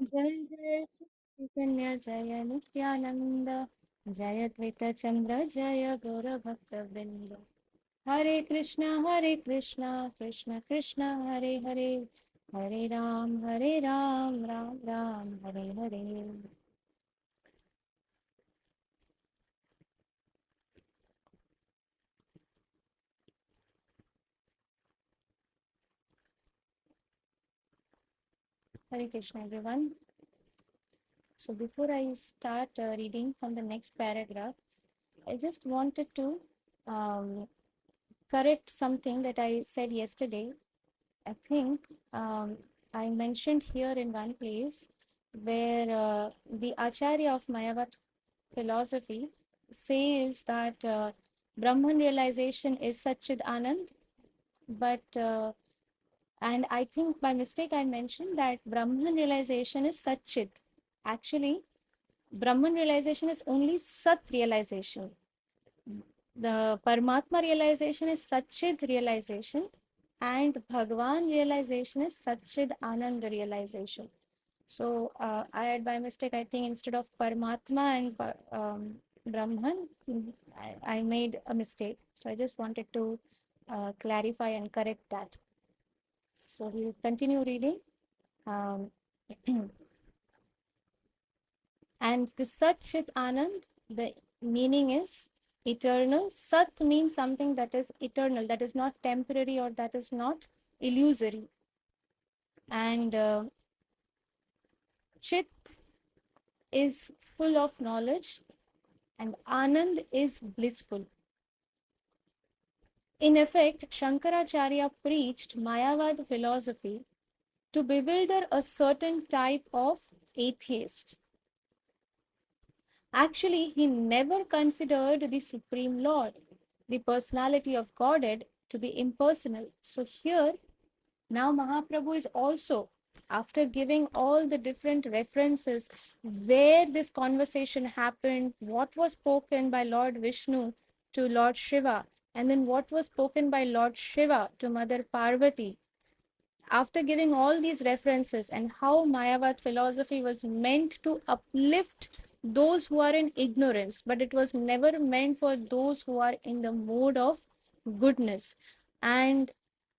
जय जय श्री चैतन्य जय नित्यानंद जय द्वैत चंद्र जय गौर भक्त वृंद। हरे कृष्णा कृष्ण कृष्ण हरे हरे, हरे Ram Ram Ram Hare Hare. Hare Krishna everyone. So before I start reading from the next paragraph, I just wanted to um, correct something that I said yesterday. I think um, I mentioned here in one place where the Acharya of Mayavad philosophy says that Brahman realization is Satchid Anand, but and I think by mistake I mentioned that Brahman realization is Satchid. Actually, Brahman realization is only Sat realization. The Paramatma realization is Satchid realization, and Bhagwan realization is Satchid Anand realization. So I had by mistake, I think instead of Paramatma and Brahman, I made a mistake. So I just wanted to clarify and correct that. So we'll continue reading. Um, and the Sat Chit Anand, the meaning is eternal. Sat means something that is eternal, that is not temporary or that is not illusory. And Chit is full of knowledge and Anand is blissful. In effect, Shankaracharya preached Mayavad philosophy to bewilder a certain type of atheist. Actually, he never considered the Supreme Lord, the personality of Godhead, to be impersonal. So here, now Mahaprabhu is also, after giving all the different references where this conversation happened, what was spoken by Lord Vishnu to Lord Shiva, and then what was spoken by Lord Shiva to Mother Parvati, after giving all these references and how Mayavad philosophy was meant to uplift those who are in ignorance, but it was never meant for those who are in the mode of goodness. And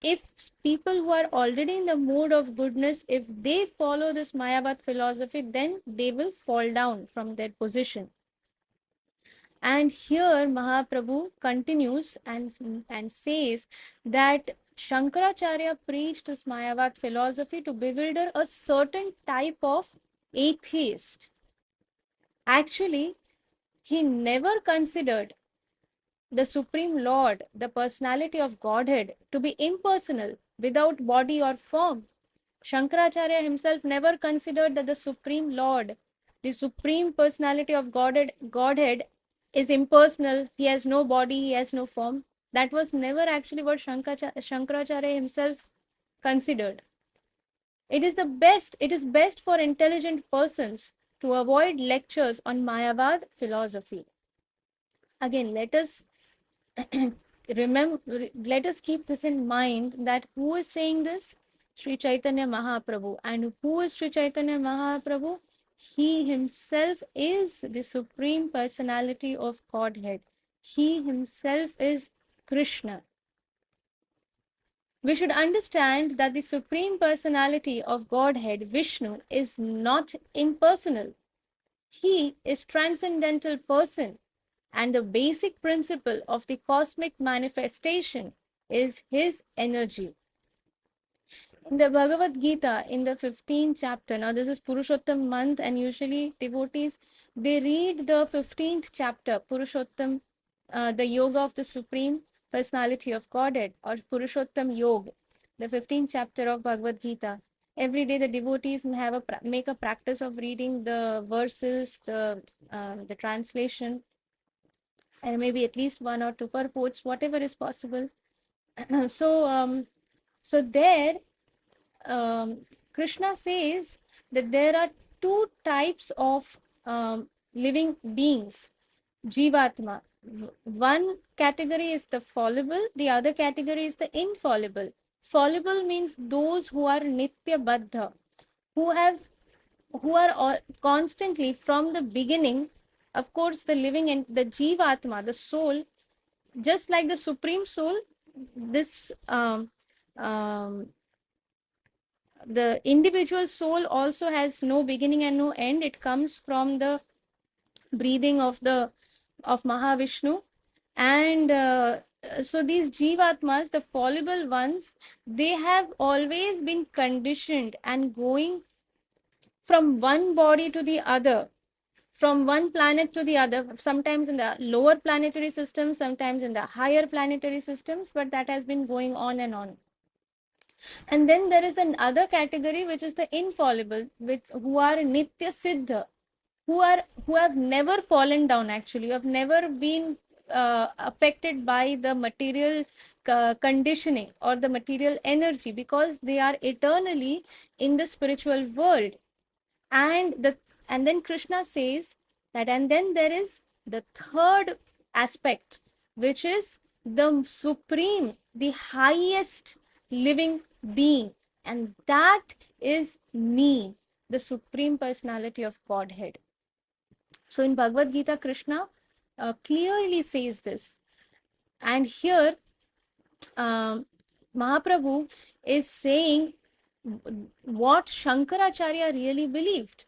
if people who are already in the mode of goodness, if they follow this Mayavad philosophy, then they will fall down from their position. And here Mahaprabhu continues and says that Shankaracharya preached this Mayavad philosophy to bewilder a certain type of atheist. Actually, he never considered the Supreme Lord, the personality of Godhead, to be impersonal, without body or form. Shankaracharya himself never considered that the Supreme Lord, the Supreme Personality of Godhead is impersonal. He has no body, he has no form. That was never actually what Shankaracharya himself considered. It is best for intelligent persons to avoid lectures on Mayavad philosophy. Again, let us keep this in mind that who is saying this? Sri Chaitanya Mahaprabhu. And who is Sri Chaitanya Mahaprabhu? He himself is the Supreme Personality of Godhead. He himself is Krishna. We should understand that the Supreme Personality of Godhead, Vishnu, is not impersonal. He is transcendental person, and the basic principle of the cosmic manifestation is his energy. In the Bhagavad Gita, in the 15th chapter, now this is Purushottam month, and usually devotees they read the 15th chapter, Purushottam, the Yoga of the Supreme Personality of Godhead, or Purushottam Yoga, the 15th chapter of Bhagavad Gita. Every day, the devotees make a practice of reading the verses, the translation, and maybe at least one or two purports, whatever is possible. so, so there Krishna says that there are two types of living beings, Jivatma. One category is the fallible, the other category is the infallible. Fallible means those who are Nitya Baddha, who have who are all, constantly from the beginning. Of course, the living and the Jivatma, the soul, just like the Supreme Soul, this um, the individual soul also has no beginning and no end. It comes from the breathing of Mahavishnu. And so these Jivatmas, the fallible ones, they have always been conditioned and going from one body to the other, from one planet to the other, sometimes in the lower planetary systems, sometimes in the higher planetary systems, but that has been going on and on. And then there is another category, which is the infallible, which who are Nitya Siddha, who have never fallen down, actually, who have never been affected by the material conditioning or the material energy, because they are eternally in the spiritual world. And then Krishna says that, and then there is the third aspect, which is the supreme, the highest living being, and that is me, the supreme personality of Godhead. So in Bhagavad Gita, Krishna clearly says this. And here um, Mahaprabhu is saying what Shankaracharya really believed.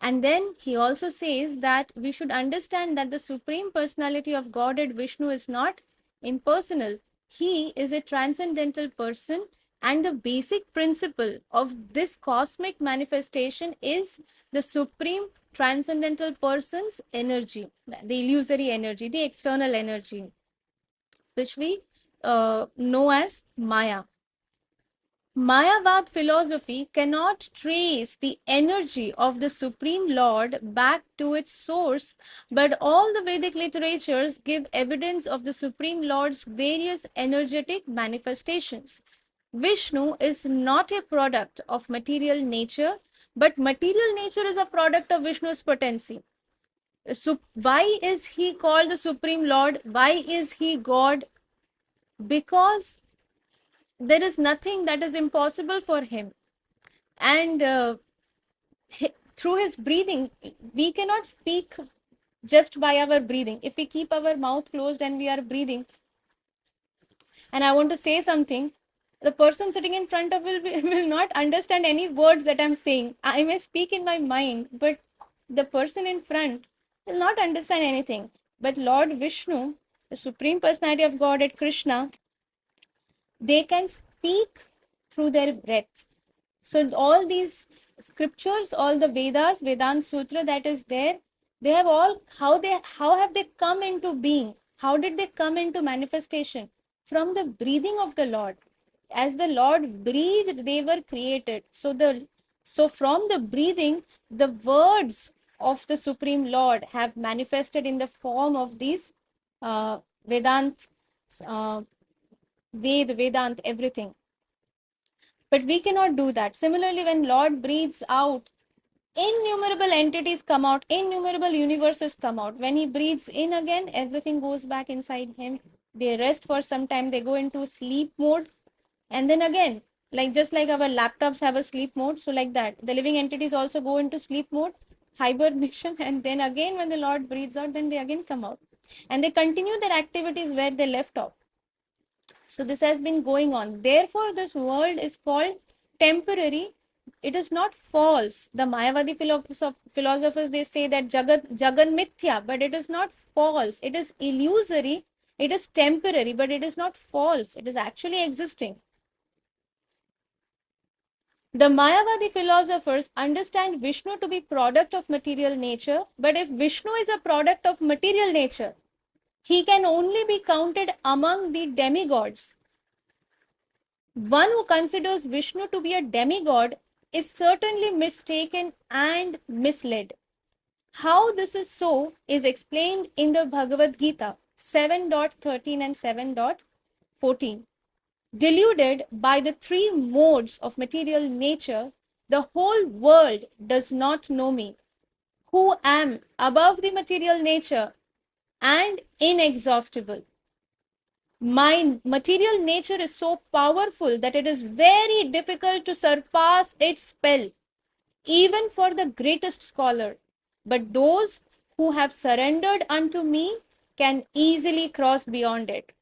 And then he also says that we should understand that the Supreme Personality of Godhead Vishnu is not impersonal. He is a transcendental person, and the basic principle of this cosmic manifestation is the Supreme Transcendental Person's energy, the illusory energy, the external energy, which we know as Maya. Mayavad philosophy cannot trace the energy of the Supreme Lord back to its source, but all the Vedic literatures give evidence of the Supreme Lord's various energetic manifestations. Vishnu is not a product of material nature, but material nature is a product of Vishnu's potency. So why is he called the Supreme Lord? Why is he God? Because there is nothing that is impossible for him. And through his breathing, we cannot speak just by our breathing. If we keep our mouth closed and we are breathing, and I want to say something, the person sitting in front of will not understand any words that I'm saying. I may speak in my mind, but the person in front will not understand anything. But Lord Vishnu, the Supreme Personality of Godhead Krishna, they can speak through their breath. So all these scriptures, all the Vedas, Vedanta Sutra that is there, they have all, how have they come into being? How did they come into manifestation? From the breathing of the Lord. As the Lord breathed, they were created. So from the breathing, the words of the Supreme Lord have manifested in the form of these Vedant, uh, Vedant, everything. But we cannot do that. Similarly, when Lord breathes out, innumerable entities come out, innumerable universes come out. When he breathes in again, everything goes back inside him. They rest for some time, they go into sleep mode, and then again, like just like our laptops have a sleep mode, so like that, the living entities also go into sleep mode, hibernation, and then again when the Lord breathes out, then they again come out. And they continue their activities where they left off. So this has been going on. Therefore, this world is called temporary. It is not false. The Mayavadi philosophers, they say that Jagan Mithya, but it is not false. It is illusory. It is temporary, but it is not false. It is actually existing. The Mayavadi philosophers understand Vishnu to be product of material nature, but if Vishnu is a product of material nature, he can only be counted among the demigods. One who considers Vishnu to be a demigod is certainly mistaken and misled. How this is so is explained in the Bhagavad Gita 7.13 and 7.14. Deluded by the three modes of material nature, the whole world does not know me, who am above the material nature and inexhaustible. My material nature is so powerful that it is very difficult to surpass its spell. even for the greatest scholar. But those who have surrendered unto me can easily cross beyond it.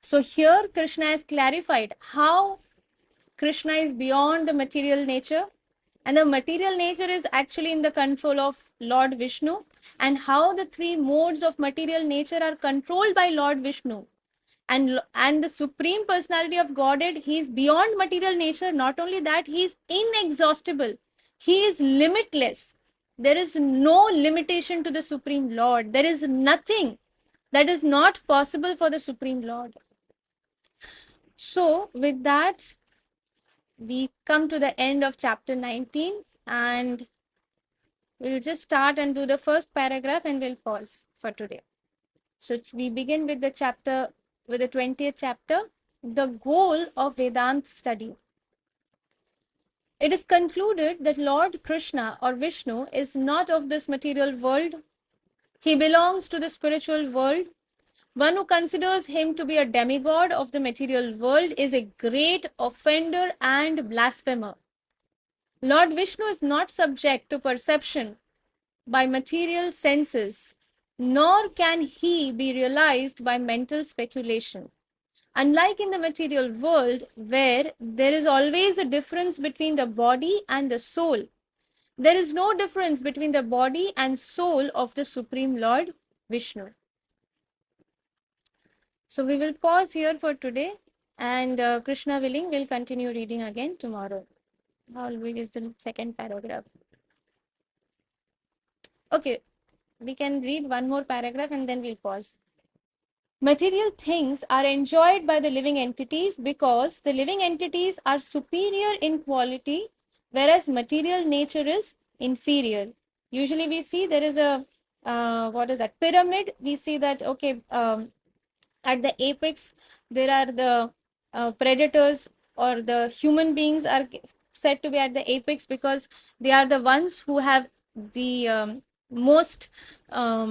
So here Krishna has clarified how Krishna is beyond the material nature, and the material nature is actually in the control of Lord Vishnu, and how the three modes of material nature are controlled by Lord Vishnu. And the Supreme Personality of Godhead, he is beyond material nature. Not only that, he is inexhaustible, he is limitless. There is no limitation to the Supreme Lord. There is nothing that is not possible for the Supreme Lord. So with that, we come to the end of chapter 19, and we'll just start and do the first paragraph and we'll pause for today. So we begin with the 20th chapter, the goal of Vedanta study. It is concluded that Lord Krishna or Vishnu is not of this material world. He belongs to the spiritual world. One who considers him to be a demigod of the material world is a great offender and blasphemer. Lord Vishnu is not subject to perception by material senses, nor can he be realized by mental speculation. Unlike in the material world, where there is always a difference between the body and the soul, there is no difference between the body and soul of the Supreme Lord Vishnu. So we will pause here for today, and Krishna willing, we'll continue reading again tomorrow. How big is the second paragraph? Okay, we can read one more paragraph and then we'll pause. Material things are enjoyed by the living entities because the living entities are superior in quality, whereas material nature is inferior. Usually we see there is a what is that, pyramid. We see that, okay, at the apex there are the predators, or the human beings are said to be at the apex because they are the ones who have the most uh,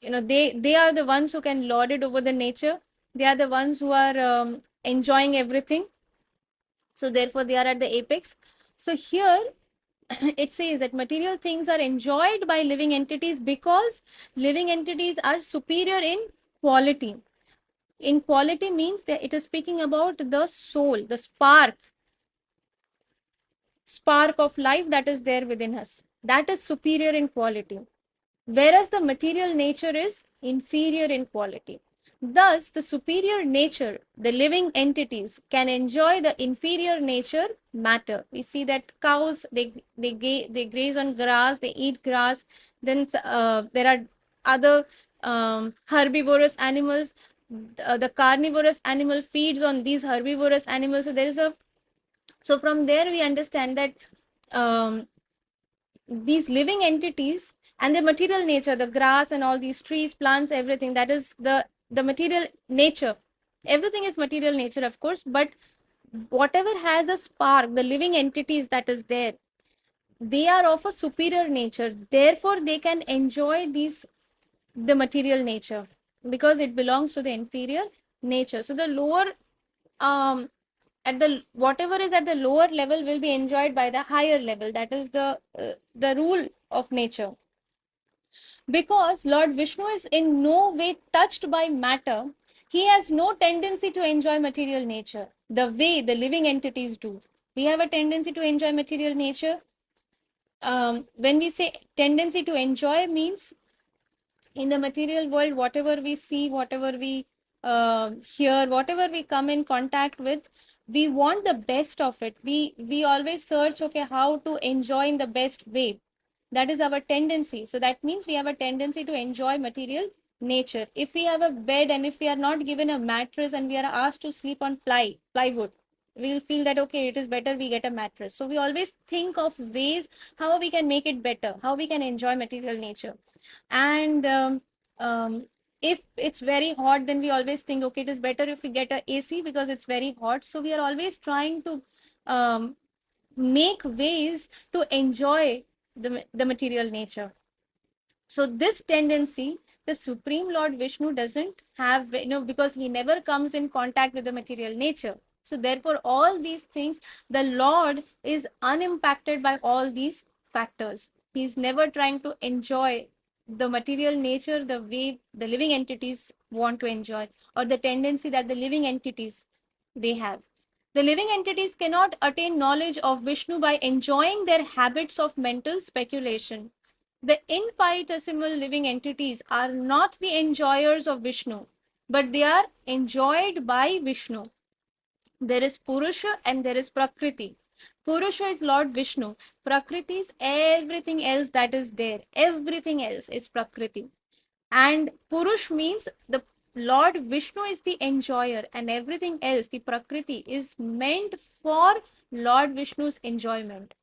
they are the ones who can lord it over the nature. They are the ones who are enjoying everything, so therefore they are at the apex. So here it says that material things are enjoyed by living entities because living entities are superior in quality. In quality means that it is speaking about the soul, the spark of life that is there within us, that is superior in quality, whereas the material nature is inferior in quality. Thus, the superior nature, the living entities, can enjoy the inferior nature, matter. We see that cows, they graze on grass, they eat grass. Then there are other herbivorous animals. The carnivorous animal feeds on these herbivorous animals. So from there we understand that um, these living entities and the material nature, the grass and all these trees, plants, everything, that is the material nature. Everything is material nature, of course, but whatever has a spark, the living entities that is there, they are of a superior nature. Therefore, they can enjoy the material nature because it belongs to the inferior nature. So the lower at the whatever is at the lower level will be enjoyed by the higher level. That is the rule of nature. Because Lord Vishnu is in no way touched by matter, he has no tendency to enjoy material nature the way the living entities do. We have a tendency to enjoy material nature. When we say tendency to enjoy, means in the material world, whatever we see, whatever we hear, whatever we come in contact with, we want the best of it. We always search, okay, how to enjoy in the best way. That is our tendency. So that means we have a tendency to enjoy material nature. If we have a bed and if we are not given a mattress and we are asked to sleep on plywood, we'll feel that, okay, it is better we get a mattress. So we always think of ways how we can make it better, how we can enjoy material nature. And if it's very hot, then we always think, okay, it is better if we get a AC because it's very hot. So we are always trying to um, make ways to enjoy the material nature. So this tendency the Supreme Lord Vishnu doesn't have, because he never comes in contact with the material nature. So therefore, all these things, the Lord is unimpacted by all these factors. He's never trying to enjoy the material nature the way the living entities want to enjoy, or the tendency that the living entities they have. The living entities cannot attain knowledge of Vishnu by enjoying their habits of mental speculation. The infinitesimal living entities are not the enjoyers of Vishnu, but they are enjoyed by Vishnu. There is Purusha and there is Prakriti. Purusha is Lord Vishnu. Prakriti is everything else that is there. Everything else is Prakriti. And Purush means the Lord Vishnu is the enjoyer, and everything else, the Prakriti, is meant for Lord Vishnu's enjoyment.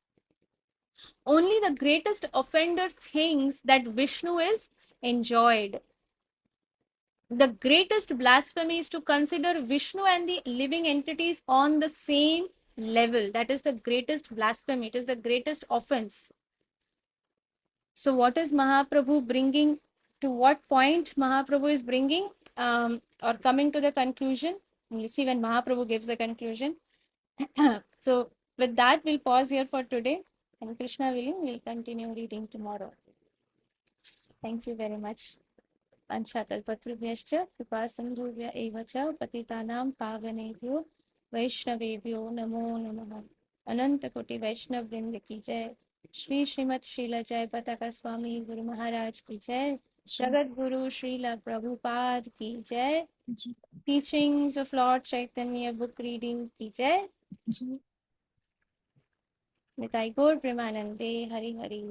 Only the greatest offender thinks that Vishnu is enjoyed. The greatest blasphemy is to consider Vishnu and the living entities on the same level. That is the greatest blasphemy. It is the greatest offense. So, what is Mahaprabhu bringing? To what point Mahaprabhu is bringing, or coming to the conclusion? You see, when Mahaprabhu gives the conclusion. So, with that, we'll pause here for today. And Krishna willing, we'll continue reading tomorrow. Thank you very much. Panchakalpatrubhyascha कृपासिन्धुभ्य एव च पतितानां पावनेभ्यो वैष्णवेभ्यो नमो नमः. अनंत कोटि वैष्णव वृंद की जय. श्री श्रीमद श्रील जय पताका स्वामी गुरु महाराज की जय. जगत गुरु श्रील प्रभुपाद की जय. Teachings of Lord Chaitanya book reading की जय. निताई गौर प्रेमानंदे हरि हरि.